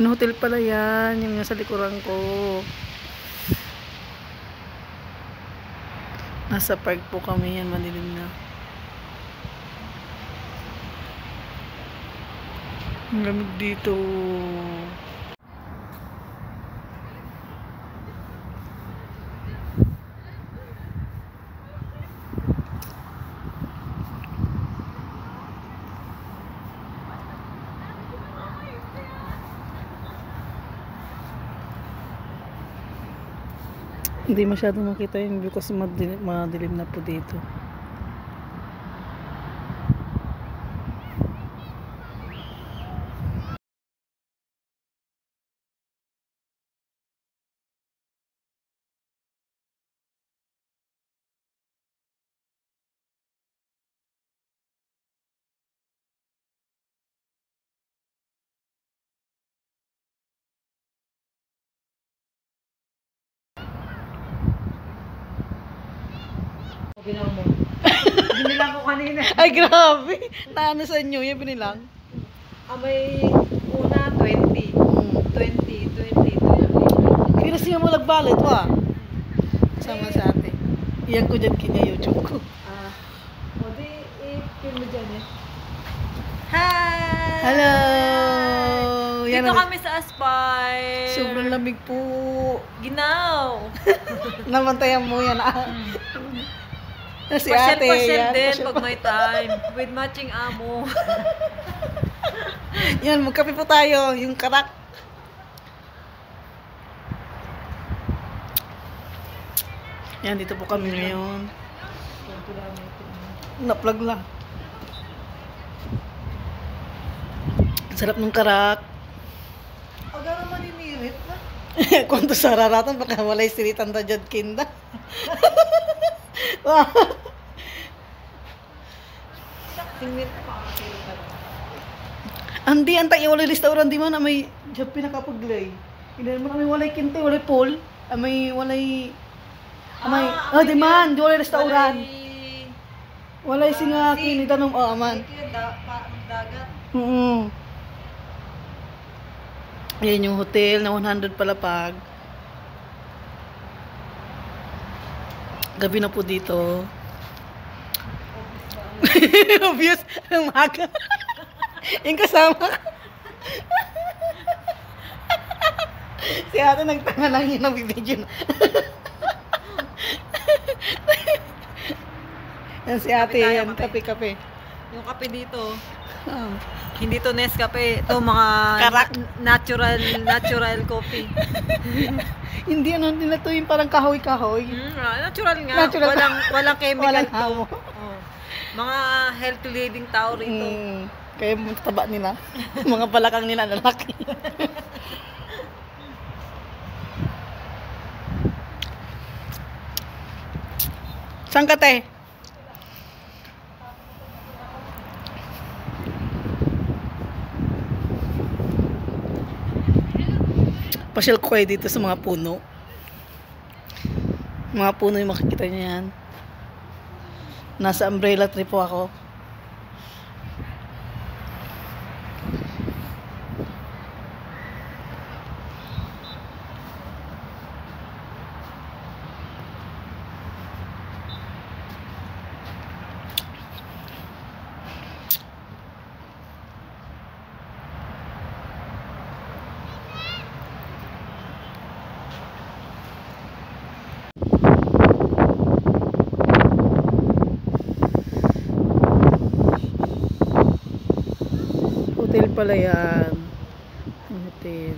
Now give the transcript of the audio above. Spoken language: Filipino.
hotel pala yan. Yung nasa likuran ko. Nasa park po kami yan. Madilim na. Ang lamig dito. Hindi masyado makita yung view kasi madilim na po dito. Binilang mo. Binilang ko kanina. Ay, grabe. Naano sa inyo yung binilang? May una 20. 20. Pero siya mo nagbalit wa. Sama sa ate. Iyan ko dyan kanya YouTube ko. O di, i-film mo dyan eh. Hi! Hello! Dito kami sa Aspire. Sobrang lamig po. Ginaw. Namantayan mo yan. Si ate. Pasyal Yan, din pag may time. With matching amo. Yan, magkape po tayo. Yung karak. Yan, dito po kami ngayon. Na-plug lang. Sarap ng karak. Aga naman imirit na. Kung sa raratan, baka walay siritan ta dyan kinda. Tingin pa kasi. Andi, antay walay restaurant di man na may dyan pinakapaglay. Hindi naman kami walay kinte, walay pool. May walay... di man, di walay restaurant. Walay singa kini tanong, aman. Dagat. Ayan yung hotel na 100 palapag. Gabi na po dito. Obvious. Ang maga. Yung kasama. Si ate nagtanga lang yun ang bibidyo na. Yan si ate, yan. Kape-kape. Yung kape dito. Hindi to Nescafe, ito mga Karak. natural coffee. Hindi ano nila to yung parang kahoy-kahoy. Natural nga. Natural. Walang chemical Walang to. hamo. Mga healthy living tao rito. Kaya taba nila. Mga balakang nila lalaki. Saan ka, te? Pasyal ko kayo dito sa mga puno. Mga puno yung makikita niyo yan. Nasa umbrella tree po ako. Hotel pala yan. Hotel.